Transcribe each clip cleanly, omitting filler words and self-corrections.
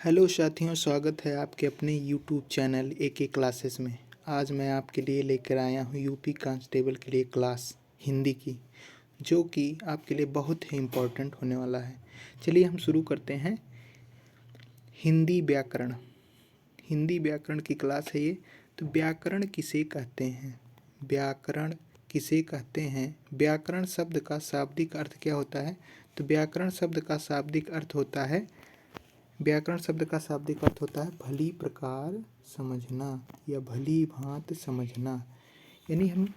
Hello साथियों, स्वागत है आपके अपने यूट्यूब चैनल ए क्लासेस में। आज मैं आपके लिए लेकर आया हूँ यूपी कांस्टेबल के लिए क्लास हिंदी की, जो कि आपके लिए बहुत ही इम्पोर्टेंट होने वाला है। चलिए हम शुरू करते हैं। हिंदी व्याकरण, हिंदी व्याकरण की क्लास है ये। तो व्याकरण किसे कहते हैं? व्याकरण किसे कहते हैं? व्याकरण शब्द का शाब्दिक अर्थ क्या होता है? तो व्याकरण शब्द का शाब्दिक अर्थ होता है भली प्रकार समझना या भली भांत समझना। यानी हम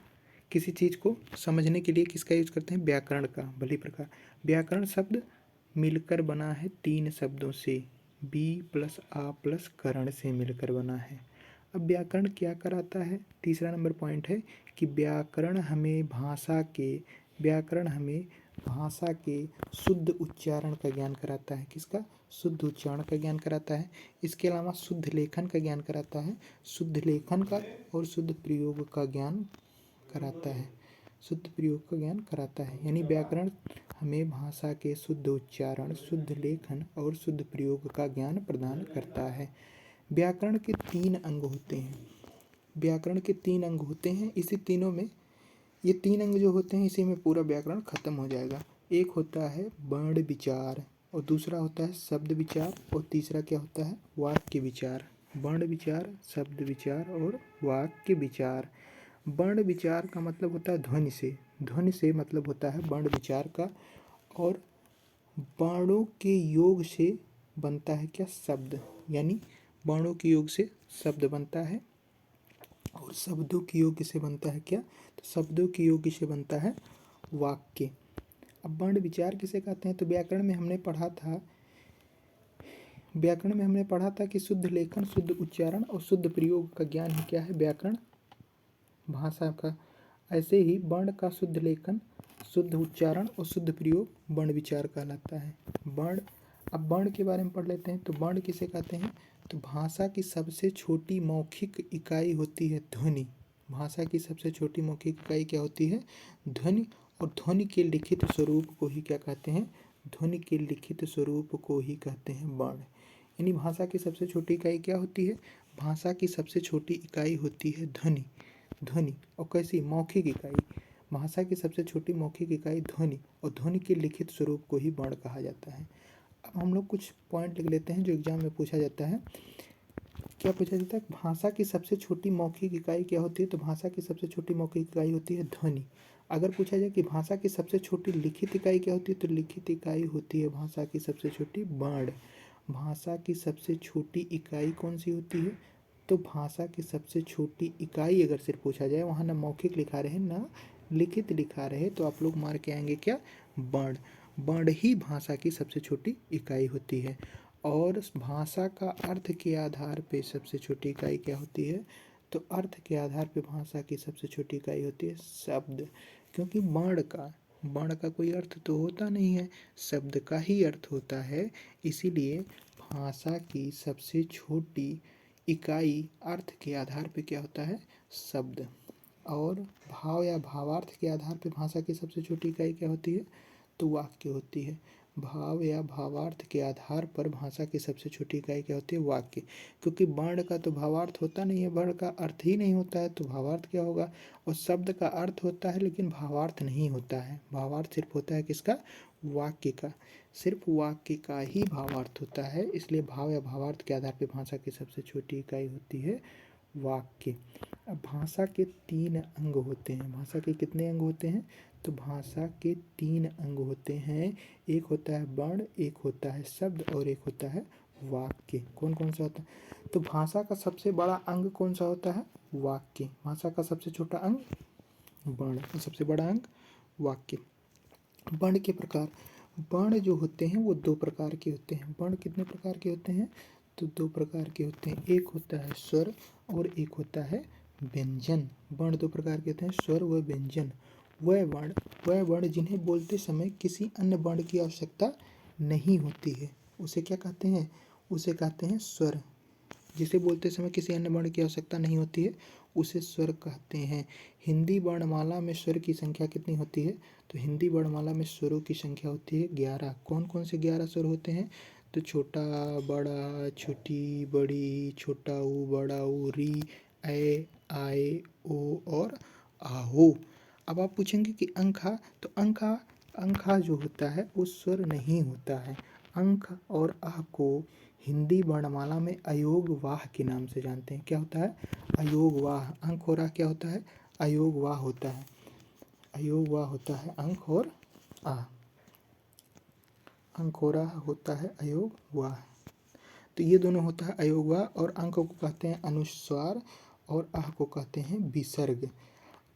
किसी चीज़ को समझने के लिए किसका यूज करते हैं? व्याकरण का, भली प्रकार। व्याकरण शब्द मिलकर बना है 3 शब्दों से, बी प्लस आ प्लस करण से मिलकर बना है। अब व्याकरण क्या कराता है? तीसरा नंबर पॉइंट है कि व्याकरण हमें भाषा के शुद्ध उच्चारण का ज्ञान कराता है। किसका? शुद्ध उच्चारण का ज्ञान कराता है। इसके अलावा शुद्ध लेखन का ज्ञान कराता है, शुद्ध लेखन का और शुद्ध प्रयोग का ज्ञान कराता है। यानी व्याकरण हमें भाषा के शुद्ध उच्चारण, शुद्ध लेखन और शुद्ध प्रयोग का ज्ञान प्रदान करता है। व्याकरण के 3 अंग होते हैं। इसी तीनों में ये 3 अंग जो होते हैं, इसी में पूरा व्याकरण खत्म हो जाएगा। एक होता है वर्ण विचार, और दूसरा होता है शब्द विचार, और तीसरा क्या होता है? वाक्य विचार। वर्ण विचार, शब्द विचार और वाक्य विचार। वर्ण विचार का मतलब होता है ध्वनि से मतलब होता है वर्ण विचार का। और वर्णों के योग से बनता है क्या? शब्द। यानी वर्णों के योग से शब्द बनता है और शब्दों के योग से बनता है क्या? तो शब्दों के योग से बनता है वाक्य। अब वर्ण विचार किसे कहते हैं? तो व्याकरण में हमने पढ़ा था कि शुद्ध लेखन, शुद्ध उच्चारण और शुद्ध प्रयोग का ज्ञान ही क्या है? व्याकरण भाषा का। ऐसे ही वर्ण का शुद्ध लेखन, शुद्ध उच्चारण और शुद्ध प्रयोग वर्ण विचार कहलाता है। अब वर्ण के बारे में पढ़ लेते हैं। तो वर्ण किसे कहते हैं? तो भाषा की सबसे छोटी मौखिक इकाई होती है ध्वनि। भाषा की सबसे छोटी मौखिक इकाई क्या होती है? ध्वनि। और ध्वनि के लिखित स्वरूप को ही क्या कहते हैं? ध्वनि के लिखित स्वरूप को ही कहते हैं वर्ण। यानी भाषा की सबसे छोटी इकाई क्या होती है? भाषा की सबसे छोटी इकाई होती है ध्वनि। और कैसी? मौखिक इकाई। भाषा की सबसे छोटी मौखिक इकाई ध्वनि, और ध्वनि के लिखित स्वरूप को ही वर्ण कहा जाता है। अब हम लोग कुछ पॉइंट लिख लेते हैं जो एग्जाम में पूछा जाता है। क्या पूछा जाता है? भाषा की सबसे छोटी मौखिक इकाई क्या होती है? तो भाषा की सबसे छोटी मौखिक इकाई होती है ध्वनि। अगर पूछा जाए कि भाषा की सबसे छोटी लिखित इकाई क्या होती है? तो लिखित इकाई होती है भाषा की सबसे छोटी वर्ण। भाषा की सबसे छोटी इकाई कौन सी होती है? तो भाषा की सबसे छोटी इकाई अगर सिर्फ पूछा जाए, वहाँ ना मौखिक लिखा रहे ना लिखित लिखा रहे, तो आप लोग मार के आएंगे क्या? वर्ण। वर्ण ही भाषा की सबसे छोटी इकाई होती है। और भाषा का अर्थ के आधार पे सबसे छोटी इकाई क्या होती है? तो अर्थ के आधार पे भाषा की सबसे छोटी इकाई होती है शब्द। क्योंकि वर्ण का कोई अर्थ तो होता नहीं है, शब्द का ही अर्थ होता है। इसीलिए भाषा की सबसे छोटी इकाई अर्थ के आधार पे क्या होता है? शब्द। और भाव या भावार्थ के आधार पे भाषा की सबसे छोटी इकाई क्या होती है? तो वाक्य होती है। भाव या भावार्थ के आधार पर भाषा की सबसे छोटी इकाई क्या होती है? वाक्य। क्योंकि वर्ण का तो भावार्थ होता नहीं है, वर्ण का अर्थ ही नहीं होता है, तो भावार्थ क्या होगा? और शब्द का अर्थ होता है लेकिन भावार्थ नहीं होता है। भावार्थ सिर्फ होता है किसका? वाक्य का। सिर्फ वाक्य का ही भावार्थ होता है। इसलिए भाव या भावार्थ के आधार पर भाषा की सबसे छोटी इकाई होती है वाक्य। अब भाषा के 3 अंग होते हैं। भाषा के कितने अंग होते हैं? तो भाषा के 3 अंग होते हैं। एक होता है वर्ण, एक होता है शब्द और एक होता है वाक्य। कौन कौन सा होता है? तो भाषा का सबसे बड़ा अंग कौन सा होता है? वाक्य। भाषा का सबसे छोटा अंग वर्ण, और सबसे बड़ा अंग वाक्य। वर्ण के प्रकार। वर्ण जो होते हैं वो 2 प्रकार के होते हैं। वर्ण कितने प्रकार के होते हैं? तो 2 प्रकार के होते हैं। एक होता है स्वर और एक होता है व्यंजन। वर्ण 2 प्रकार के होते हैं, स्वर व व्यंजन। वह वर्ण जिन्हें बोलते समय किसी अन्य वर्ण की आवश्यकता नहीं होती है, उसे क्या कहते हैं? उसे कहते हैं स्वर। जिसे बोलते समय किसी अन्य वर्ण की आवश्यकता नहीं होती है, उसे स्वर कहते हैं। हिंदी वर्णमाला में स्वर की संख्या कितनी होती है? तो हिंदी वर्णमाला में स्वरों की संख्या होती है 11। कौन कौन से 11 स्वर होते हैं? तो छोटा बड़ा छोटी बड़ी छोटा ऊ बड़ा ऊ री ए आए ओ और आओ। अब आप पूछेंगे कि अंखा, तो अंखा जो होता है वो स्वर नहीं होता है। अंख और आ को हिंदी वर्णमाला में अयोग वाह के नाम से जानते हैं। क्या होता है? अयोग वाह। अंक और आ क्या होता है? अयोग वाह होता है। अयोग वाह होता है अंक और आ। अंक और आ होता है अयोग वाह। तो ये दोनों होता है अयोग वाह, और अंक को कहते हैं अनुस्वार और आ को कहते हैं विसर्ग।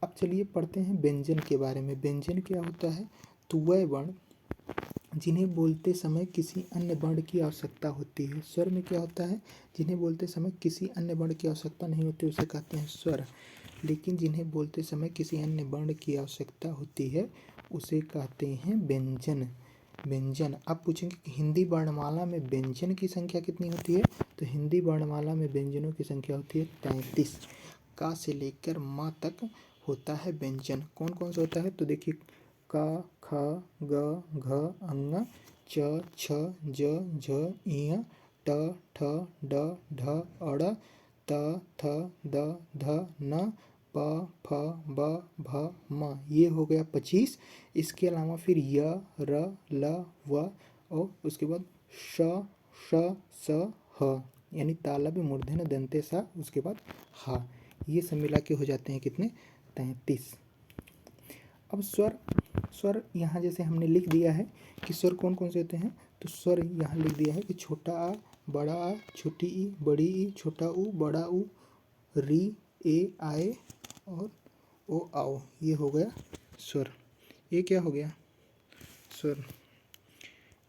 अब चलिए पढ़ते हैं व्यंजन के बारे में। व्यंजन क्या होता है? तो वह वर्ण जिन्हें बोलते समय किसी अन्य वर्ण की आवश्यकता होती है। स्वर में क्या होता है? जिन्हें बोलते समय किसी अन्य वर्ण की आवश्यकता नहीं होती उसे कहते हैं स्वर, लेकिन जिन्हें बोलते समय किसी अन्य वर्ण की आवश्यकता होती है उसे कहते हैं व्यंजन। व्यंजन। आप पूछेंगे कि हिंदी वर्णमाला में व्यंजन की संख्या कितनी होती है? तो हिंदी वर्णमाला में व्यंजनों की संख्या होती है 33। का से लेकर माँ तक होता है व्यंजन। कौन कौन सा होता है? तो देखिए, का ख ग घ अंग च छ ज झ ञ ट ठ ड ढ अड़ त थ द ध न प फ ब भ म। ये हो गया 25। इसके अलावा फिर य र ल व और उसके बाद श श स ह, यानी तालव्य मूर्धन्य दंते सा, उसके बाद हा। ये सब मिला के हो जाते हैं कितने? 33। अब स्वर यहाँ जैसे हमने लिख दिया है कि स्वर कौन कौन से होते हैं। तो स्वर यहाँ लिख दिया है कि छोटा आ, बड़ा आ, छोटी ई, बड़ी ई, छोटा ऊ, बड़ा ऊ, री ए आए और ओ आओ। ये हो गया स्वर। ये क्या हो गया? स्वर।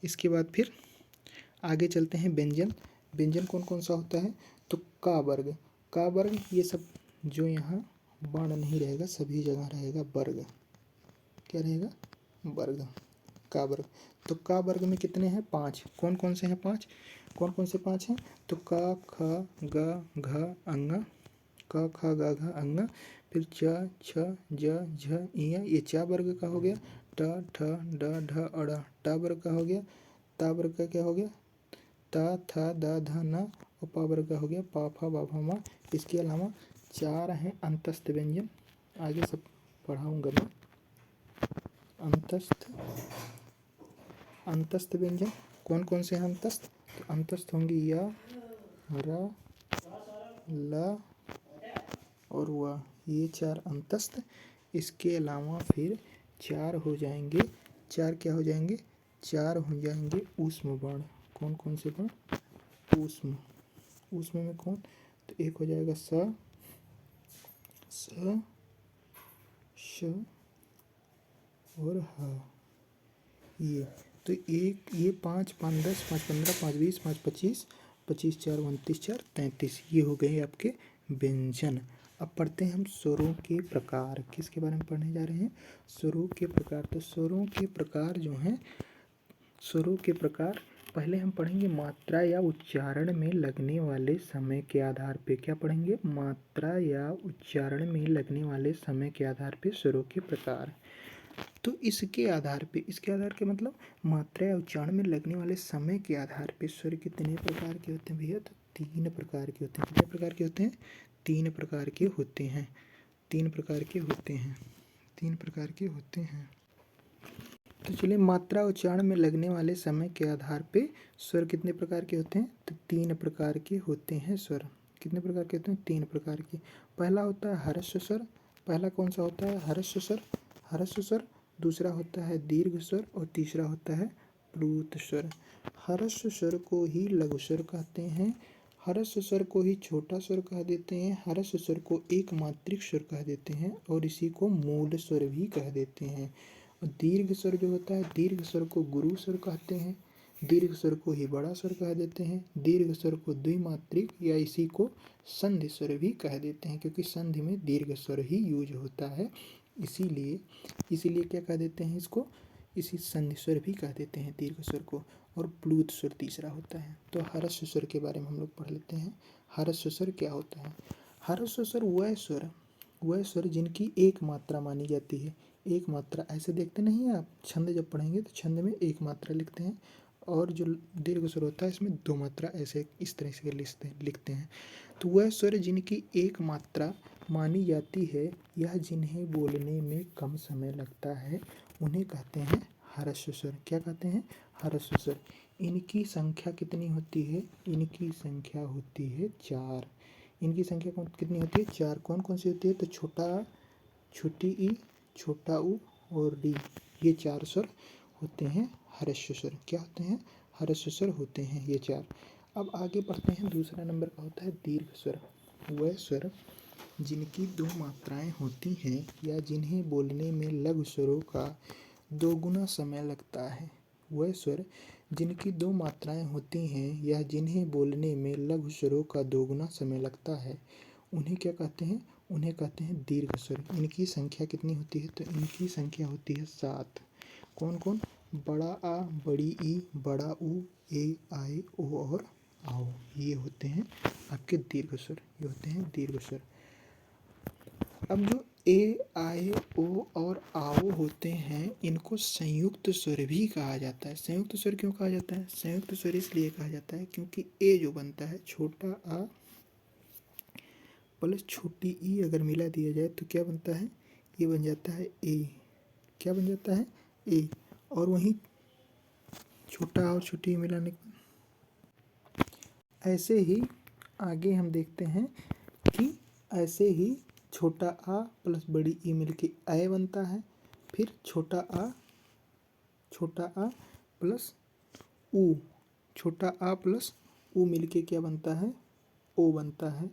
इसके बाद फिर आगे चलते हैं व्यंजन। व्यंजन कौन कौन सा होता है? तो का वर्ग। का वर्ग ये सब जो यहाँ वर्ण नहीं रहेगा, सभी जगह रहेगा वर्ग। क्या रहेगा? वर्ग। का वर्ग। तो का वर्ग में कितने हैं? 5। कौन कौन से हैं 5? कौन कौन से 5 हैं? तो क ख ग घ अंग, क ख ग घ अंग, फिर च छ ज झ ञ, ये चा वर्ग का हो गया। ट ठ ड ढ अड़, टा वर्ग का हो गया। ता वर्ग का क्या हो गया? ता थ द ध न, और पा वर्ग का हो गया पा फा बा भा मा। इसके अलावा 4 हैं अंतस्थ व्यंजन, आगे सब पढ़ाऊँगा मैं। अंतस्थ व्यंजन कौन कौन से हैं अंतस्थ? तो अंतस्थ होंगे य र ल और व, ये 4 अंतस्थ। इसके अलावा फिर 4 हो जाएंगे, 4 क्या हो जाएंगे? 4 हो जाएंगे ऊष्म वर्ण। कौन कौन से वर्ण? ऊष्म। ऊष्म में कौन? तो एक हो जाएगा स श और ह। ये तो एक, ये 5 5 10 5 15 5 20 5 25 25 4 29 4 33, ये हो गए आपके व्यंजन। अब पढ़ते हैं हम स्वरों के प्रकार। किसके बारे में पढ़ने जा रहे हैं? स्वरों के प्रकार। तो स्वरों के प्रकार जो हैं, स्वरों के प्रकार पहले हम पढ़ेंगे मात्रा या उच्चारण में लगने वाले समय के आधार पे। क्या पढ़ेंगे? मात्रा या उच्चारण में लगने वाले समय के आधार पे स्वरों के प्रकार। तो इसके आधार के मतलब मात्रा या उच्चारण में लगने वाले समय के आधार पे स्वर कितने प्रकार के होते हैं भैया? तो 3 प्रकार के होते हैं। कितने प्रकार के होते हैं? 3 प्रकार के होते हैं। 3 प्रकार के होते हैं। 3 प्रकार के होते हैं। तो चलिए, मात्रा उच्चारण में लगने वाले समय के आधार पे स्वर कितने प्रकार के होते हैं? तो 3 प्रकार के होते हैं स्वर। कितने प्रकार के होते हैं? 3 प्रकार के। पहला होता है ह्रस्व स्वर। पहला कौन सा होता है? ह्रस्व स्वर। ह्रस्व स्वर। दूसरा होता है दीर्घ स्वर और तीसरा होता है प्लुत स्वर। ह्रस्व स्वर को ही लघु स्वर कहते हैं। ह्रस्व स्वर को ही छोटा स्वर कह देते हैं। ह्रस्व स्वर को एक मात्रिक स्वर कह देते हैं और इसी को मूल स्वर भी कह देते हैं। और दीर्घ स्वर जो होता है, दीर्घ स्वर को गुरु स्वर कहते हैं। दीर्घ स्वर को ही बड़ा स्वर कह देते हैं। दीर्घ स्वर को द्विमात्रिक या इसी को संधि स्वर भी कह देते हैं, क्योंकि संधि में दीर्घ स्वर ही यूज होता है। इसीलिए क्या कह देते हैं इसको? इसी संधि स्वर भी कह देते हैं दीर्घ स्वर को। और प्लुत स्वर तीसरा होता है। तो ह्रस्व स्वर के बारे में हम लोग पढ़ लेते हैं। ह्रस्व स्वर क्या होता है? ह्रस्व स्वर वह स्वर जिनकी एक मात्रा मानी जाती है। एक मात्रा ऐसे देखते नहीं हैं आप, छंद जब पढ़ेंगे तो छंद में एक मात्रा लिखते हैं और जो दीर्घ स्वर होता है इसमें दो मात्रा ऐसे इस तरह से लिखते हैं। तो वह स्वर जिनकी एक मात्रा मानी जाती है या जिन्हें बोलने में कम समय लगता है उन्हें कहते हैं ह्रस्व स्वर। क्या कहते हैं? ह्रस्व स्वर। इनकी संख्या कितनी होती है? इनकी संख्या होती है 4। इनकी संख्या कितनी होती है? 4। कौन कौन सी होती है? तो छोटा आ, छोटी ई, छोटा ऊ और डी, ये 4 स्वर होते हैं ह्रस्व स्वर। क्या होते हैं? ह्रस्व स्वर होते हैं ये 4। अब आगे बढ़ते हैं। दूसरा नंबर का होता है दीर्घ स्वर। वह स्वर जिनकी दो मात्राएं होती हैं या जिन्हें बोलने में लघु स्वरों का दोगुना समय लगता है। वह स्वर जिनकी दो मात्राएं होती हैं या जिन्हें बोलने में लघु स्वरों का दोगुना समय लगता है उन्हें क्या कहते हैं? उन्हें कहते हैं दीर्घ स्वर। इनकी संख्या कितनी होती है? तो इनकी संख्या होती है 7। कौन कौन? बड़ा आ, बड़ी ई, बड़ा ऊ, ए, आए, ओ और आओ, ये होते हैं आपके दीर्घ स्वर। ये होते हैं दीर्घ स्वर। अब जो ए, आए, ओ और आओ होते हैं इनको संयुक्त स्वर भी कहा जाता है। संयुक्त स्वर क्यों कहा जाता है? संयुक्त स्वर इसलिए कहा जाता है क्योंकि ए जो बनता है छोटा आ प्लस छोटी ई अगर मिला दिया जाए तो क्या बनता है? ये बन जाता है ए। क्या बन जाता है? ए। और वहीं छोटा और छोटी ई मिलाने ऐसे ही आगे हम देखते हैं कि ऐसे ही छोटा आ प्लस बड़ी ई मिलके ए बनता है। फिर छोटा आ प्लस ऊ, छोटा आ प्लस ऊ मिलके क्या बनता है? ओ बनता है।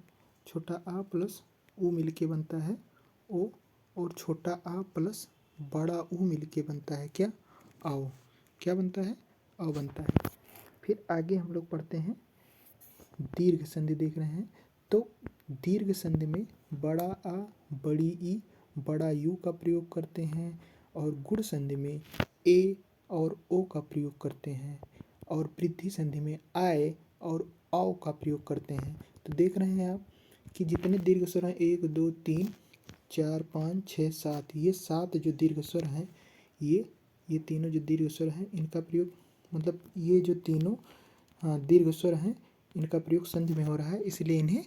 छोटा आ प्लस ऊ मिलके बनता है ओ। और छोटा आ प्लस बड़ा ऊ मिलके बनता है क्या? आओ। क्या बनता है? आओ बनता है। फिर आगे हम लोग पढ़ते हैं दीर्घ संधि देख रहे हैं। तो दीर्घ संधि में बड़ा आ, बड़ी ई, बड़ा यू का प्रयोग करते हैं और गुण संधि में ए और ओ का प्रयोग करते हैं और वृद्धि संधि में आए और आओ का प्रयोग करते हैं। तो देख रहे हैं आप कि जितने दीर्घ स्वर हैं 1 2 3 4 5 6 7, ये 7 जो दीर्घ स्वर हैं ये तीनों जो दीर्घ स्वर हैं इनका प्रयोग मतलब ये जो तीनों दीर्घ स्वर हैं इनका प्रयोग संधि में हो रहा है, इसलिए इन्हें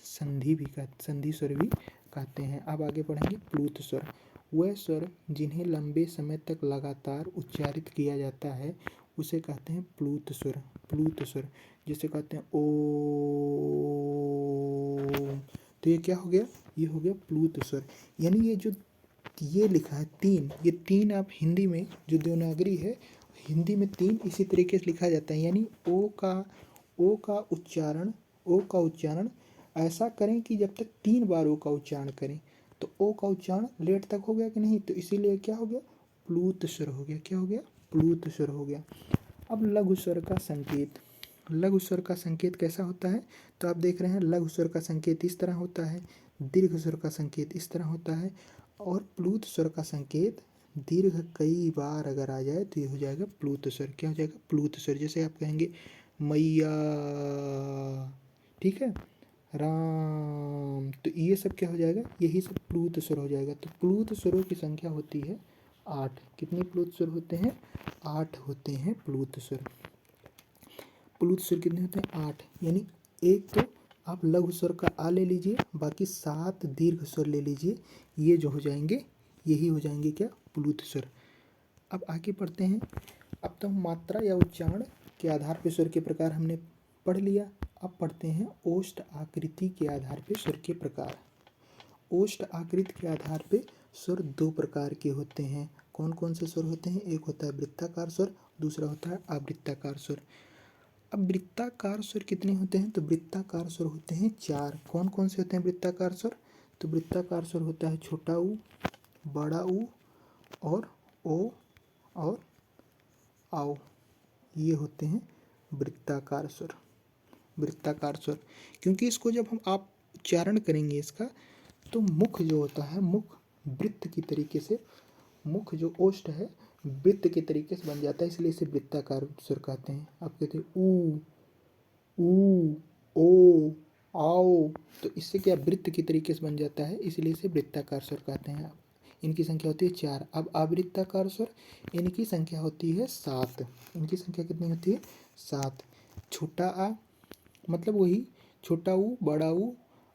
संधि स्वर भी कहते हैं। अब आगे बढ़ेंगे प्लूत स्वर। वह स्वर जिन्हें लंबे समय तक लगातार उच्चारित किया जाता है उसे कहते हैं प्लूत स्वर। प्लूत स्वर जैसे कहते हैं ओ, तो ये क्या हो गया? ये हो गया प्लूत स्वर। यानी ये लिखा है 3, ये 3 आप हिंदी में जो देवनागरी है हिंदी में 3 इसी तरीके से लिखा जाता है। यानी ओ का उच्चारण ऐसा करें कि जब तक 3 बार ओ का उच्चारण करें। तो ओ का उच्चारण लेट तक हो गया कि नहीं? तो इसीलिए क्या हो गया? प्लूत स्वर हो गया। क्या हो गया? प्लूत स्वर हो गया। अब लघु स्वर का संकेत। लघु स्वर का संकेत कैसा होता है? तो आप देख रहे हैं लघु स्वर का संकेत इस तरह होता है, दीर्घ स्वर का संकेत इस तरह होता है और प्लूत स्वर का संकेत दीर्घ कई बार अगर आ जाए तो ये हो जाएगा प्लूत स्वर। क्या हो जाएगा? प्लूत स्वर। जैसे आप कहेंगे मैया, ठीक है, राम, तो ये सब क्या हो जाएगा? यही सब प्लूत स्वर हो जाएगा। तो प्लूत स्वरों की संख्या होती है 8। कितने प्लूत स्वर होते हैं? 8 होते हैं प्लूत स्वर। प्लूत स्वर कितने होते हैं? 8। यानी एक तो आप लघु स्वर का आ ले लीजिए, बाकी 7 दीर्घ स्वर ले लीजिए, ये जो हो जाएंगे यही हो जाएंगे क्या? प्लूत स्वर। अब आगे पढ़ते हैं। अब तो हम मात्रा या उच्चारण के आधार पर स्वर के प्रकार हमने पढ़ लिया। अब पढ़ते हैं ओष्ठ आकृति के आधार पर स्वर के प्रकार। ओष्ठ आकृति के आधार पर स्वर 2 प्रकार के होते हैं। कौन कौन से स्वर होते हैं? एक होता है वृत्ताकार स्वर, दूसरा होता है आवृत्ताकार स्वर। अब वृत्ताकार स्वर कितने होते हैं? तो वृत्ताकार स्वर होते हैं 4। कौन कौन से होते हैं वृत्ताकार स्वर? तो वृत्ताकार स्वर होता है छोटा ऊ, बड़ा ऊ और ओ और आओ, ये होते हैं वृत्ताकार स्वर। वृत्ताकार स्वर क्योंकि इसको जब हम आप उच्चारण करेंगे इसका तो मुख जो होता है, मुख वृत्त की तरीके से, मुख जो ओष्ठ है वृत्त के तरीके से बन जाता है, इसलिए इसे वृत्ताकार स्वर कहते हैं। आप कहते हैं ऊ, ओ, आओ, तो इससे क्या वृत्त की तरीके से बन जाता है, इसलिए इसे वृत्ताकार स्वर कहते हैं। इनकी संख्या होती है 4। अब आवृत्ताकार स्वर, इनकी संख्या होती है 7। इनकी संख्या कितनी होती है? 7। छोटा आ मतलब वही छोटा ऊ, बड़ा ऊ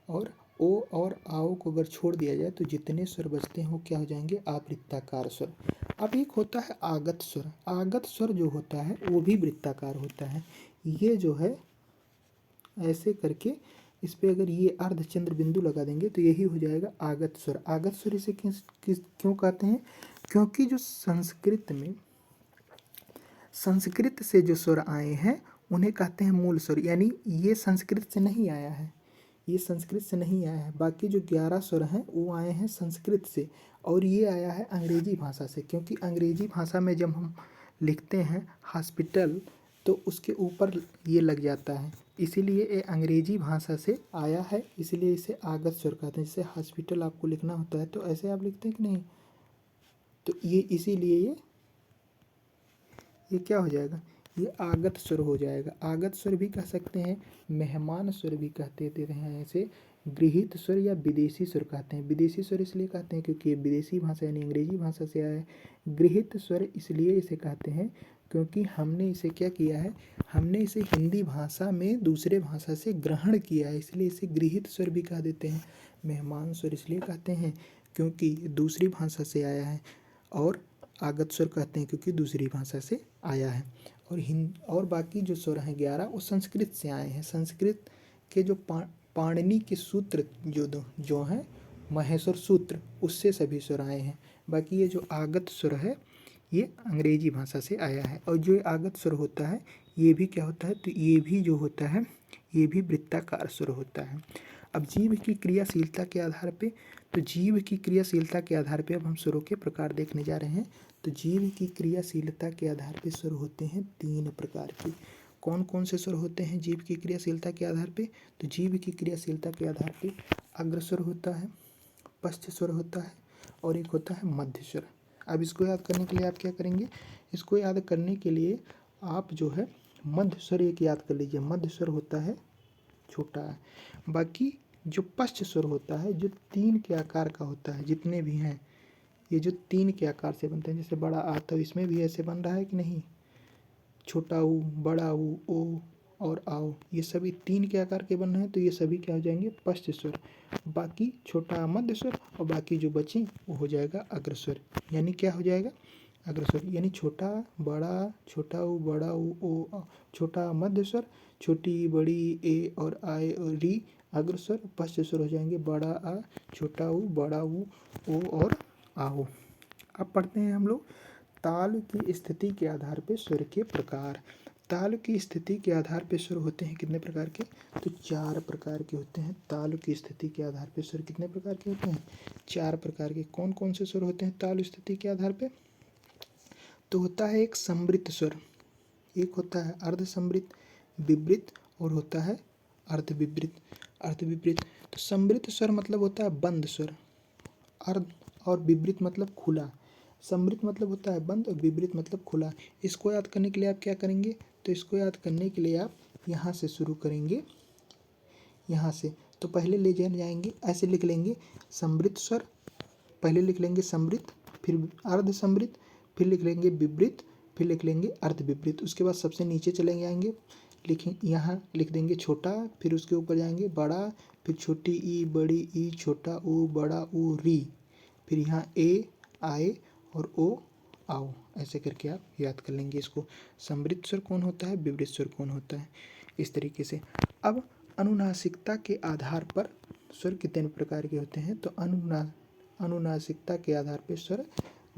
और ओ और आओ को अगर छोड़ दिया जाए तो जितने स्वर बचते हैं वो क्या हो जाएंगे? आवृत्ताकार स्वर। अब एक होता है आगत स्वर। आगत स्वर जो होता है वो भी वृत्ताकार होता है। ये जो है ऐसे करके इस पे अगर ये अर्धचंद्र बिंदु लगा देंगे तो यही हो जाएगा आगत स्वर। आगत स्वर इसे क्यों कहते हैं? क्योंकि जो संस्कृत से जो स्वर आए हैं उन्हें कहते हैं मूल स्वर, यानी ये संस्कृत से नहीं आया है, ये संस्कृत से नहीं आया है। बाकी जो 11 स्वर हैं वो आए हैं संस्कृत से, और ये आया है अंग्रेजी भाषा से। क्योंकि अंग्रेजी भाषा में जब हम लिखते हैं हॉस्पिटल तो उसके ऊपर ये लग जाता है, इसीलिए ये अंग्रेजी भाषा से आया है, इसलिए इसे आगत स्वर कहते हैं। जैसे हॉस्पिटल आपको लिखना होता है तो ऐसे आप लिखते हैं कि नहीं, तो ये इसीलिए ये क्या हो जाएगा? ये आगत स्वर हो जाएगा। आगत स्वर भी कह सकते हैं, मेहमान स्वर भी कहते हैं, ऐसे गृहीत स्वर या विदेशी स्वर कहते हैं। विदेशी स्वर इसलिए कहते हैं क्योंकि ये विदेशी भाषा यानी अंग्रेजी भाषा से आया है। गृहीत स्वर इसलिए इसे कहते हैं क्योंकि हमने इसे क्या किया है, हमने इसे हिंदी भाषा में दूसरे भाषा से ग्रहण किया है, इसलिए इसे गृहीत स्वर भी कह देते हैं। मेहमान स्वर इसलिए कहते हैं क्योंकि दूसरी भाषा से आया है, और आगत स्वर कहते हैं क्योंकि दूसरी भाषा से आया है। और बाकी जो स्वर हैं 11 वो संस्कृत से आए हैं। संस्कृत के जो पाणिनि के सूत्र जो हैं महेश्वर सूत्र, उससे सभी स्वर आए हैं। बाकी ये जो आगत स्वर है ये अंग्रेजी भाषा से आया है। और जो आगत स्वर होता है ये भी क्या होता है, तो ये भी जो होता है ये भी वृत्ताकार स्वर होता है। अब जीव की क्रियाशीलता के आधार पे, तो जीव की क्रियाशीलता के आधार पे अब हम स्वरों के प्रकार देखने जा रहे हैं। तो जीव की क्रियाशीलता के आधार पे स्वर होते हैं 3 प्रकार के। कौन कौन से स्वर होते हैं जीव की क्रियाशीलता के आधार पे? तो जीव की क्रियाशीलता के आधार पे अग्र स्वर होता है, पश्च स्वर होता है, और एक होता है मध्य स्वर। अब इसको याद करने के लिए आप क्या करेंगे, इसको याद करने के लिए आप जो है मध्य स्वर एक याद कर लीजिए। मध्य स्वर होता है छोटा है। बाकी जो पश्च स्वर होता है जो 3 के आकार का होता है, जितने भी हैं ये जो 3 के आकार से बनते हैं, जैसे बड़ा आ तो इसमें भी ऐसे बन रहा है कि नहीं, छोटा ऊ, बड़ा ऊ, ओ और आओ, ये सभी 3 के आकार के बन रहे हैं, तो ये सभी क्या हो जाएंगे? पश्च स्वर। बाकी छोटा मध्य स्वर और बाकी जो बचे वो हो जाएगा अग्र स्वर। यानी क्या हो जाएगा? अग्र स्वर यानी छोटा बड़ा, छोटा ऊ, बड़ा ऊ, ओ, छोटा मध्य स्वर, छोटी बड़ी ए और आए और री अग्र स्वर। पश्च स्वर हो जाएंगे बड़ा आ, छोटा ऊ, बड़ा ऊ, ओ और आओ। अब पढ़ते हैं हम लोग ताल की स्थिति के आधार पे स्वर के प्रकार। ताल की स्थिति के आधार पे स्वर होते हैं कितने प्रकार के? तो 4 प्रकार के होते हैं। ताल की स्थिति के आधार पे स्वर कितने प्रकार के होते हैं? 4 प्रकार के। कौन कौन से स्वर होते हैं ताल स्थिति के आधार पे? तो होता है एक समृत स्वर, एक होता है अर्ध समृत, विवृत, और होता है अर्ध विवृत। अर्ध विवृत तो समृत स्वर मतलब होता है बंद स्वर, अर्ध और विवृत मतलब खुला। समृत मतलब होता है बंद और विवृत मतलब खुला। इसको याद करने के लिए आप क्या करेंगे, तो इसको याद करने के लिए आप यहाँ से शुरू करेंगे, यहाँ से। तो पहले ले जाएंगे, ऐसे लिख लेंगे समृत स्वर, पहले लिख लेंगे समृत, फिर अर्ध समृत, फिर लिख लेंगे विवृत, फिर लिख लेंगे अर्ध विवृत। उसके बाद सबसे नीचे चले जाएंगे, यहाँ लिख देंगे छोटा, फिर उसके ऊपर जाएंगे बड़ा, फिर छोटी ई, बड़ी ई, छोटा ऊ, बड़ा ऊ, री, फिर यहाँ ए आए और ओ आओ। ऐसे करके आप याद कर लेंगे इसको। समृत स्वर कौन होता है, विवृत स्वर कौन होता है, इस तरीके से। अब अनुनासिकता के आधार पर स्वर कितने प्रकार के होते हैं? तो अनुनासिकता के आधार पर स्वर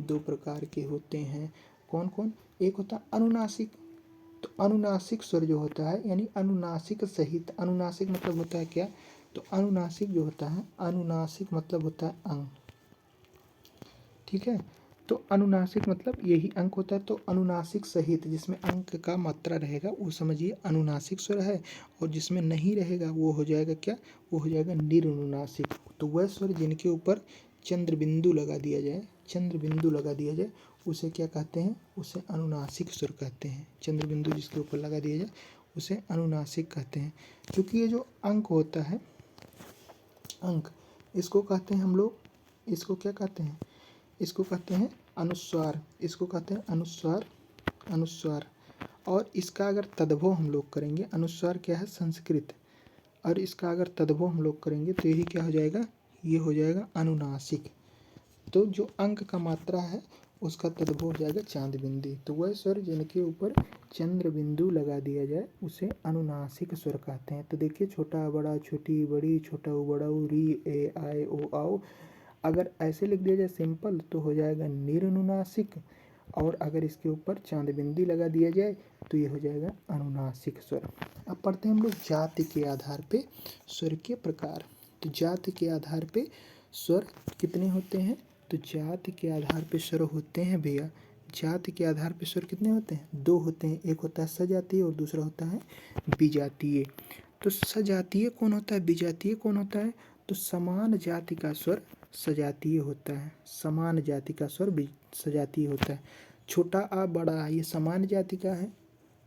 2 प्रकार के होते हैं। कौन कौन? एक होता है अनुनासिक। तो अनुनासिक स्वर जो होता है यानी अनुनासिक सहित, अनुनासिक मतलब होता है क्या, तो अनुनासिक जो होता है, अनुनासिक मतलब होता है अंग, ठीक है। तो अनुनासिक मतलब यही अंक होता है। तो अनुनासिक सहित जिसमें अंक का मात्रा रहेगा वो समझिए अनुनासिक स्वर है, और जिसमें नहीं रहेगा वो हो जाएगा क्या, वो हो जाएगा निरनुनासिक। तो वह स्वर जिनके ऊपर चंद्र बिंदु लगा दिया जाए, चंद्र बिंदु लगा दिया जाए उसे क्या कहते हैं, उसे अनुनासिक स्वर कहते हैं। चंद्र बिंदु जिसके ऊपर लगा दिया जाए उसे अनुनासिक कहते हैं। क्योंकि ये जो अंक होता है, अंक, इसको कहते हैं हम लोग, इसको क्या कहते हैं, इसको कहते हैं अनुस्वार, इसको कहते हैं अनुस्वार, अनुस्वार। और इसका अगर तद्भव हम लोग करेंगे, अनुस्वार क्या है संस्कृत, और इसका अगर तद्भव हम लोग करेंगे तो यही क्या हो जाएगा, ये हो जाएगा अनुनासिक। तो जो अंक का मात्रा है उसका तद्भव हो जाएगा चांद बिंदी। तो वह स्वर जिनके ऊपर चंद्र बिंदु लगा दिया जाए उसे अनुनासिक स्वर कहते हैं। तो देखिए छोटा बड़ा छोटी बड़ी छोटा ऊ बड़ा ऊ री ए आए ओ आओ, अगर ऐसे लिख दिया जाए सिंपल तो हो जाएगा निरनुनासिक, और अगर इसके ऊपर चांद बिंदी लगा दिया जाए तो ये हो जाएगा अनुनासिक स्वर। अब पढ़ते हैं हम लोग जाति के आधार पे स्वर के प्रकार। तो जाति के आधार पे स्वर कितने होते हैं, तो जाति के आधार पे स्वर होते हैं भैया, जाति के आधार पे स्वर कितने होते हैं, दो होते हैं, एक होता है सजातीय और दूसरा होता है विजातीय। तो सजातीय कौन होता है, विजातीय कौन होता है, तो समान जाति का स्वर सजातीय होता है, समान जाति का स्वर सजातीय होता है। छोटा आ बड़ा आ ये समान जाति का है,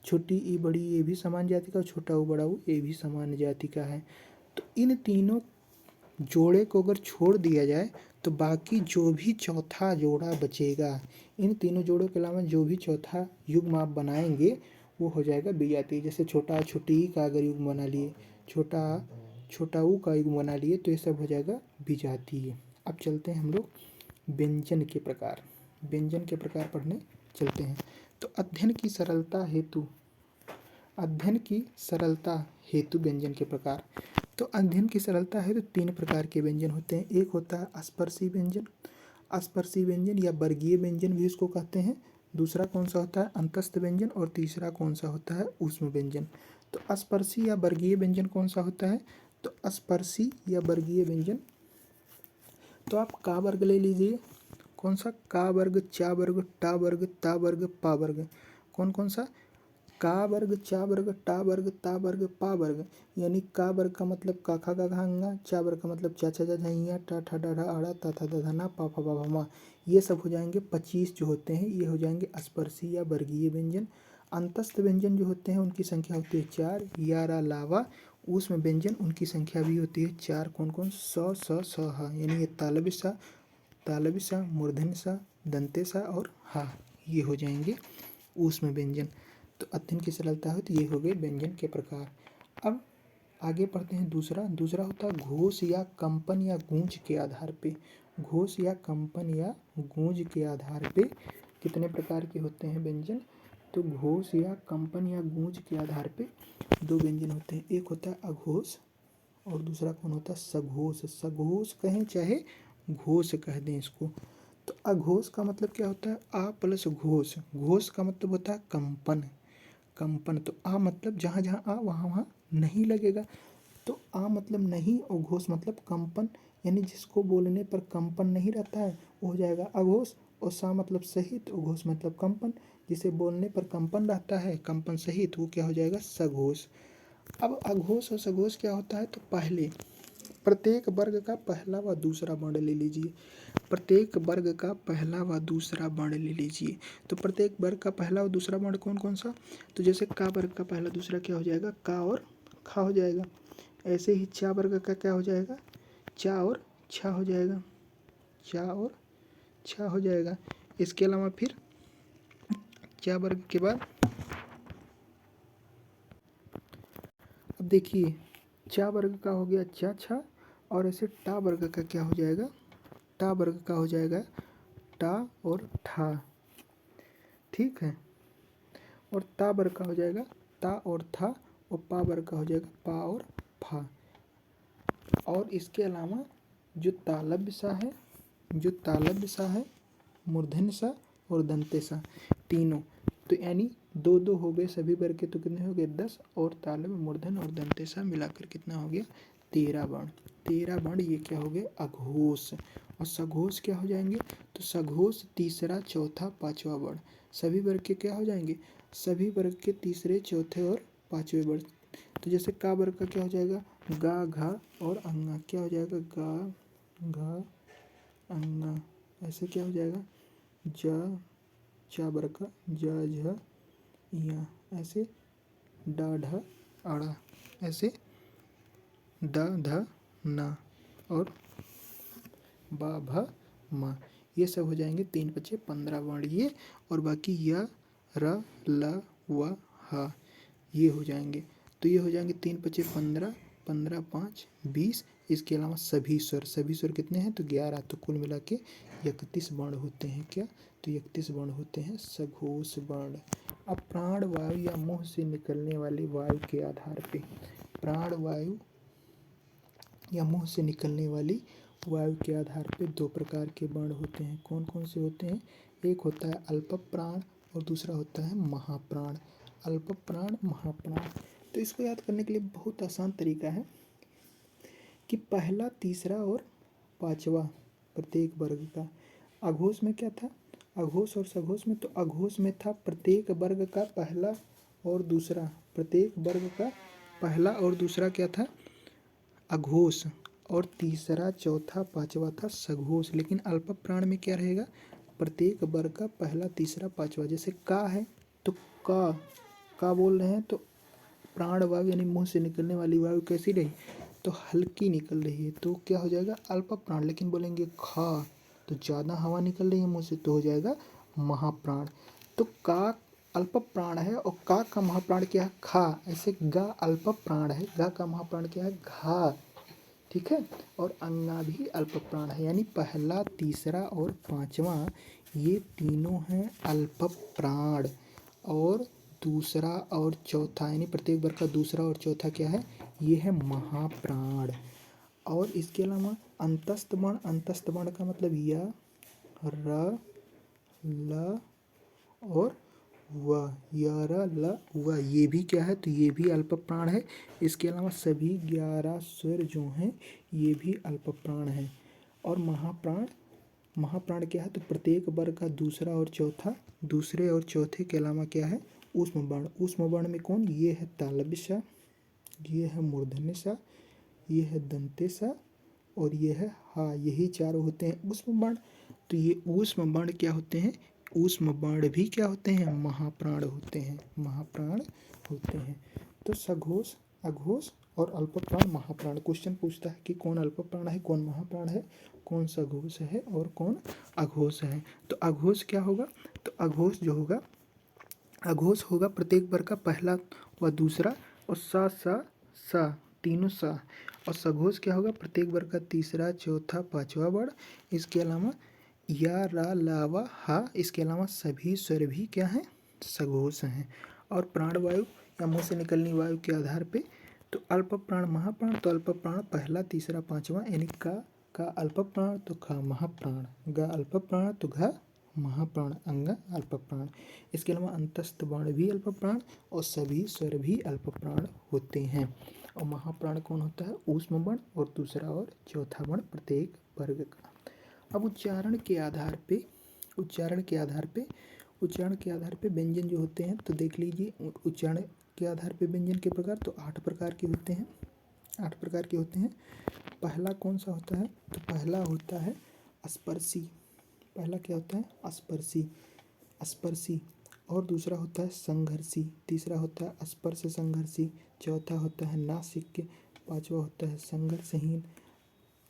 छोटी ई बड़ी ये भी समान जाति का, छोटा ऊ बड़ा ऊ ये भी समान जाति का है। तो इन तीनों जोड़े को अगर छोड़ दिया जाए तो बाकी जो भी चौथा जोड़ा बचेगा, इन तीनों जोड़ों के अलावा जो भी चौथा युग्म आप बनाएंगे वो हो जाएगा विजातीय। जैसे छोटा छोटी ई का अगर युग्म बना लिए, छोटा छोटा ऊ का युग्म बना लिए तो ये सब हो जाएगा विजातीय। अब चलते हैं हम लोग व्यंजन के प्रकार, व्यंजन के प्रकार पढ़ने चलते हैं। तो अध्ययन की सरलता हेतु, अध्ययन की सरलता हेतु व्यंजन के प्रकार। तो अध्ययन की सरलता है तो तीन प्रकार के व्यंजन होते हैं। एक होता है स्पर्शी व्यंजन, स्पर्शी व्यंजन या वर्गीय व्यंजन भी उसको कहते हैं। दूसरा कौन सा होता है अंतस्थ व्यंजन, और तीसरा कौन सा होता है ऊष्म व्यंजन। तो स्पर्शी या वर्गीय व्यंजन कौन सा होता है, तो स्पर्शी या वर्गीय व्यंजन, तो आप का वर्ग ले लीजिए, कौन सा का वर्ग, चा वर्ग, टा वर्ग, ता वर्ग, पा वर्ग। कौन कौन सा, का वर्ग, चा वर्ग, टा वर्ग, ता वर्ग, पा वर्ग। यानी का वर्ग का मतलब का खा गा घा ङा, चा वर्ग का मतलब चा छा जा झैया, टा ठा डा ढा आड़ा, ता था दा धा ना, पा फा बा भा मा। ये सब हो जाएंगे 25 जो होते हैं, ये हो जाएंगे स्पर्शी या वर्गीय व्यंजन। अंतस्थ व्यंजन जो होते हैं उनकी संख्या होती है 4, यारा लावा। ऊष्म व्यंजन उनकी संख्या भी होती है 4, कौन कौन, स स स हा, यानी ये तालव्य सा, तालव्य सा, मूर्धन्य सा, दंते सा और हा, ये हो जाएंगे ऊष्म व्यंजन। तो अध्ययन की सरलता हो तो ये हो गए व्यंजन के प्रकार। अब आगे पढ़ते हैं दूसरा, दूसरा होता है घोष या कंपन या गूंज के आधार पे। घोष या कंपन या गूंज के आधार पे कितने प्रकार के होते हैं व्यंजन, तो घोष या कंपन या गूंज के आधार पे दो व्यंजन होते हैं। एक होता है अघोष और दूसरा कौन होता है सघोष। सघोष कहें चाहे घोष कह दें इसको। तो अघोष का मतलब क्या होता है, आ प्लस घोष, घोष का मतलब होता है कंपन, कंपन। तो आ मतलब जहाँ जहाँ आ वहाँ वहाँ नहीं लगेगा, तो आ मतलब नहीं और घोष मतलब कंपन, यानी जिसको बोलने पर कंपन नहीं रहता है वो हो जाएगा अघोष। और सा मतलब सहित और घोष मतलब कंपन, जिसे बोलने पर कंपन रहता है कंपन सहित वो क्या हो जाएगा सघोष। अब अघोष और सघोष क्या होता है, तो पहले प्रत्येक वर्ग का पहला व दूसरा वर्ण ले लीजिए, प्रत्येक वर्ग का पहला व दूसरा वर्ण ले लीजिए। तो प्रत्येक वर्ग का पहला और दूसरा वर्ण कौन कौन सा, तो जैसे का वर्ग का पहला दूसरा क्या हो जाएगा, का और खा हो जाएगा। ऐसे ही चा वर्ग का क्या हो जाएगा, चा और छा हो जाएगा, चा और छा हो जाएगा। इसके अलावा फिर चा वर्ग के बाद अब देखिए चा वर्ग का हो गया चा छा, और ऐसे टा वर्ग का क्या हो जाएगा, टा वर्ग का हो जाएगा टा और ठा, ठीक है। और ता वर्ग का हो जाएगा ता और था, और पा वर्ग का हो जाएगा पा और फा। और इसके अलावा जो तालव्य सा है, जो तालव्य सा है, मूर्धन्य सा और दंते सा, तीनों, तो यानी दो दो हो गए सभी वर्ग के, तो कितने हो गए 10, और तालव्य मूर्धन्य और दंते सा मिलाकर कितना हो गया 13 वर्ण। 13 वर्ण ये क्या हो गए अघोष। और सघोष क्या हो जाएंगे, तो सघोष तीसरा चौथा पांचवा वर्ण, सभी वर्ग के क्या हो जाएंगे, सभी वर्ग के तीसरे चौथे और पांचवे वर्ण। तो जैसे का वर्ग का क्या हो जाएगा, गा घा और अंगा, क्या हो जाएगा गा घा अंगा। ऐसे क्या हो जाएगा जा, चा वर्ग का जा झ या, ऐसे डा ढा आड़ा, ऐसे द ध ना और बा भा मा। ये सब हो जाएंगे 3 × 15 वर्ण ये, और बाकी य र ल व ह ये हो जाएंगे। तो ये हो जाएंगे 3 × 15, 15 5 20। इसके अलावा सभी स्वर कितने हैं तो 11। तो कुल मिला के 31 वर्ण होते हैं। क्या? तो 31 वर्ण होते हैं सघोष वर्ण। अब प्राण वायु या मुंह से निकलने वाली वायु के आधार पे, प्राण वायु या मुंह से निकलने वाली वायु के आधार पे 2 प्रकार के वर्ण होते हैं। कौन कौन से होते हैं? एक होता है अल्प प्राण और दूसरा होता है महाप्राण। अल्प प्राण, महाप्राण। तो इसको याद करने के लिए बहुत आसान तरीका है कि पहला, तीसरा और पांचवा प्रत्येक वर्ग का। अघोष में क्या था? अघोष और सघोष में, तो अघोष में था प्रत्येक वर्ग का पहला और दूसरा। प्रत्येक वर्ग का पहला और दूसरा क्या था? अघोष। और तीसरा, चौथा, पांचवा था सघोष। लेकिन अल्प प्राण में क्या रहेगा? प्रत्येक वर्ग का पहला, तीसरा, पांचवा। जैसे का है तो का बोल रहे हैं तो प्राण वायु यानी मुंह से निकलने वाली वायु कैसी रही? तो हल्की निकल रही है, तो क्या हो जाएगा? अल्प प्राण। लेकिन बोलेंगे खा तो ज़्यादा हवा निकल रही है मुंह से, तो हो जाएगा महाप्राण। तो का अल्प प्राण है और का महाप्राण क्या है? खा। ऐसे गा अल्प प्राण है, गा का महाप्राण क्या है? घा। ठीक है। और अंगा भी अल्प प्राण है, यानी पहला, तीसरा और पांचवा ये तीनों हैं अल्प प्राण। और दूसरा और चौथा यानी प्रत्येक वर्ग का दूसरा और चौथा क्या है? ये है महाप्राण। और इसके अलावा अंतस्थ वर्ण, अंतस्थ वर्ण का मतलब य, र, ल और व। य, र, ल, व ये भी क्या है? तो ये भी अल्प प्राण है। इसके अलावा सभी 11 स्वर जो हैं ये भी अल्प प्राण है। और महाप्राण, महाप्राण क्या है? तो प्रत्येक वर्ग का दूसरा और चौथा। दूसरे और चौथे के अलावा क्या है? ऊष्म वर्ण। ऊष्म वर्ण में कौन? ये है तालव्य सा, ये है मूर्धन्य सा, ये है दंते सा और ये है हा। यही चारों होते हैं ऊष्म वर्ण। तो ये ऊष्म वर्ण क्या होते हैं? ऊष्म वर्ण भी क्या होते हैं? महाप्राण होते हैं, महाप्राण होते हैं। तो सघोष, अघोष और अल्प प्राण, महाप्राण। क्वेश्चन पूछता है कि कौन अल्प प्राण है, कौन महाप्राण है, कौन सघोष है और कौन अघोष है। तो अघोष क्या होगा? तो अघोष जो होगा, अघोष होगा प्रत्येक वर्ग का पहला व दूसरा और सा तीनों सा। और सघोष क्या होगा? प्रत्येक वर्ग का तीसरा, चौथा, पांचवा वर्ण। इसके अलावा या, रा, ला, वा, हा। इसके अलावा सभी स्वर भी क्या हैं? सघोष हैं। और प्राण वायु या मुंह से निकलनी वायु के आधार पे तो अल्प प्राण, महाप्राण। तो अल्प प्राण पहला, तीसरा, पांचवा यानी का अल्प प्राण तो खा महाप्राण, ग अल्प प्राण तो घ महाप्राण, अंग अल्प प्राण। इसके अलावा अंतस्थ वर्ण भी अल्प प्राण और सभी स्वर भी अल्प प्राण होते हैं। और महाप्राण कौन होता है? ऊष्म वर्ण और दूसरा और चौथा वर्ण प्रत्येक वर्ग का। अब उच्चारण के आधार पे, उच्चारण के आधार पे, उच्चारण के आधार पे व्यंजन जो होते हैं तो देख लीजिए। उच्चारण के आधार पे व्यंजन के प्रकार तो 8 प्रकार के होते हैं, 8 प्रकार के होते हैं। पहला कौन सा होता है? तो पहला होता है स्पर्शी। पहला क्या होता है? स्पर्शी, स्पर्शी। और दूसरा होता है संघर्षी, तीसरा होता है स्पर्श संघर्षी, चौथा होता है नासिक, पांचवा होता है संघर्षहीन,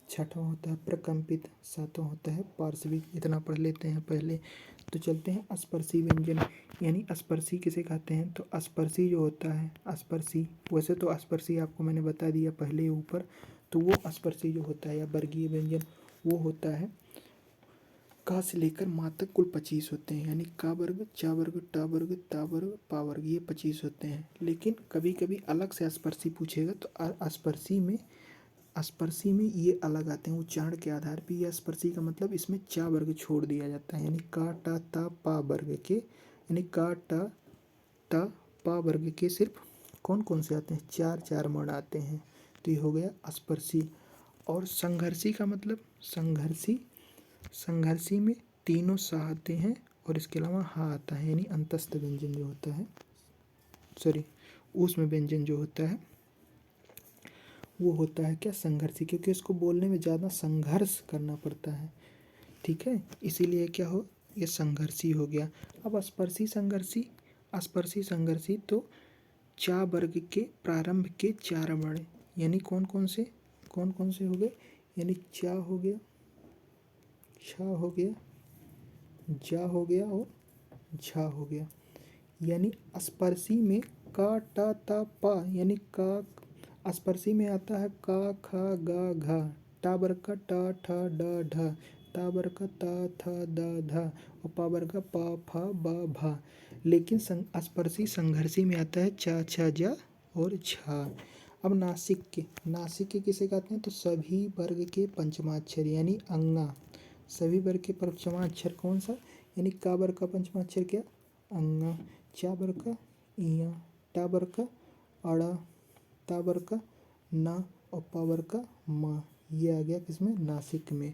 छठवां होता है प्रकंपित, सातवां होता है पार्श्विक। इतना पढ़ लेते हैं पहले। तो चलते हैं स्पर्शी व्यंजन। यानी स्पर्शी किसे कहते हैं? तो स्पर्शी जो होता है, स्पर्शी, वैसे तो स्पर्शी आपको मैंने बता दिया पहले ऊपर। तो वो स्पर्शी जो होता है या वर्गीय व्यंजन वो होता है का से लेकर मा तक कुल 25 होते हैं। यानी का वर्ग, चा वर्ग, टा वर्ग, ता वर्ग, पा वर्ग, ये 25 होते हैं। लेकिन कभी कभी अलग से स्पर्शी पूछेगा तो स्पर्शी में ये अलग आते हैं उच्चारण के आधार पे। यह स्पर्शी का मतलब इसमें चा वर्ग छोड़ दिया जाता है। यानी का, टा, ता, पा वर्ग के, यानी का, टा, ता, पा वर्ग के सिर्फ कौन कौन से आते हैं? 4 वर्ण आते हैं। तो ये हो गया स्पर्शी। और संघर्षी का मतलब, संघर्षी में तीनों सा आते हैं और इसके अलावा हा आता है। यानी अंतस्थ व्यंजन जो होता है, सॉरी ऊष्म व्यंजन जो होता है वो होता है क्या? संघर्षी। क्योंकि इसको बोलने में ज़्यादा संघर्ष करना पड़ता है। ठीक है, इसीलिए क्या हो, ये संघर्षी हो गया। अब स्पर्शी संघर्षी, स्पर्शी संघर्षी तो चा वर्ग के प्रारंभ के 4 वर्ण, यानी कौन कौन से हो गए? यानी चा हो गया, छा हो गया, जा हो गया और झा हो गया। यानी स्पर्शी में का टा ता पा, यानी का स्पर्शी में आता है का खा गा घा, टा बर का टा ठा डा ढा, ता बर का ता था दा धा और पा बर का पा फा बा भा। लेकिन स्पर्शी संघर्षी में आता है चा छा जा और झा। अब नासिक के किसे कहते हैं? तो सभी वर्ग के पंचमाक्षर यानी अंगा। सभी वर्ग के पंचमाक्षर कौन सा? यानी का वर्ग का पंचमाक्षर क्या? अंगा। चा वर्ग का इया, टा वर्ग का अड़ा, ता वर्ग का ना और पा वर्ग का मा। ये आ गया किसमें? नासिक में।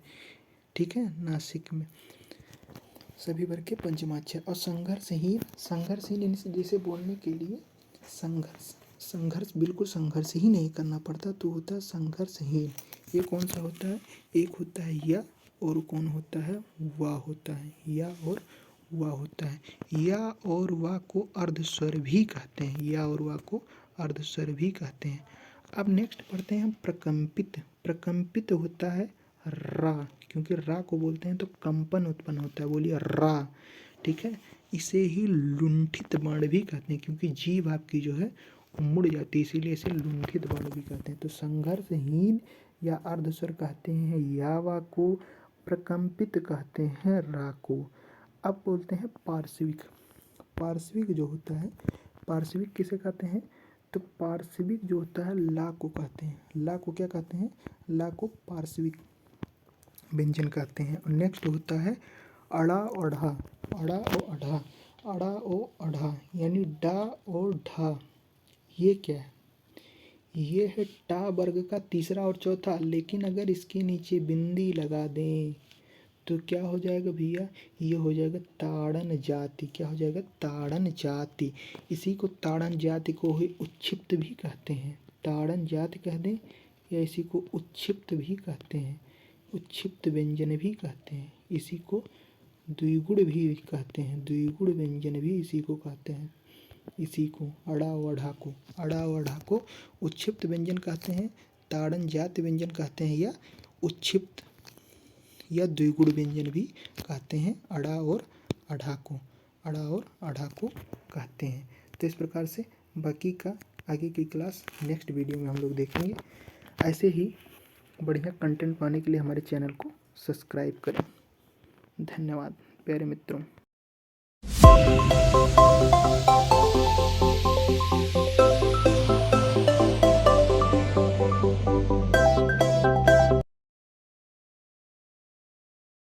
ठीक है, नासिक में सभी वर्ग के पंचमाक्षर। और संघर्षहीन जैसे बोलने के लिए संघर्ष बिल्कुल संघर्ष ही नहीं करना पड़ता, तो होता है संघर्षहीन। ये कौन सा होता है? एक होता है या और कौन होता है? वा होता है। या और वा होता है। या और वा को अर्धस्वर भी कहते हैं। या और वा को अर्धस्वर भी कहते हैं। अब नेक्स्ट पढ़ते हैं हम प्रकंपित। प्रकंपित होता है रा, क्योंकि रा को बोलते हैं तो कंपन उत्पन्न होता है। बोलिए रा। ठीक है, इसे ही लुंठित वर्ण भी कहते हैं, क्योंकि जीभ आपकी जो है मुड़ जाती है, इसीलिए इसे लुंठित वर्ण भी कहते हैं। तो संघर्षहीन या अर्धस्वर कहते हैं या वा को, प्रकंपित कहते हैं रा को। अब बोलते हैं पार्श्विक। पार्श्विक जो होता है, पार्श्विक किसे कहते हैं? तो पार्श्विक जो होता है ला को कहते हैं। ला को क्या कहते हैं? ला को पार्श्विक व्यंजन कहते हैं। और नेक्स्ट होता है अड़ा ओढ़ा। अड़ा ओ अढ़ा, अड़ा ओ अढ़ा यानी डा और ढा। ये क्या है? ये है टा वर्ग का तीसरा और चौथा, लेकिन अगर इसके नीचे बिंदी लगा दें तो क्या हो जाएगा भैया? ये हो जाएगा ताड़न जाति। क्या हो जाएगा? ताड़न जाति। इसी को ताड़न जाति को ही उच्छिप्त भी कहते हैं। ताड़न जाति कह दें या इसी को उच्छिप्त भी कहते हैं, उच्छिप्त व्यंजन भी कहते हैं। इसी को द्विगुण भी कहते हैं, द्विगुण व्यंजन भी इसी को कहते हैं। इसी को अड़ा वढ़ा को उच्छिप्त व्यंजन कहते हैं, ताड़न जाति व्यंजन कहते हैं, या उच्छिप्त या द्विगुण व्यंजन भी कहते हैं। अड़ा और अढ़ा को कहते हैं। तो इस प्रकार से बाकी का आगे की क्लास नेक्स्ट वीडियो में हम लोग देखेंगे। ऐसे ही बढ़िया कंटेंट पाने के लिए हमारे चैनल को सब्सक्राइब करें। धन्यवाद प्यारे मित्रों।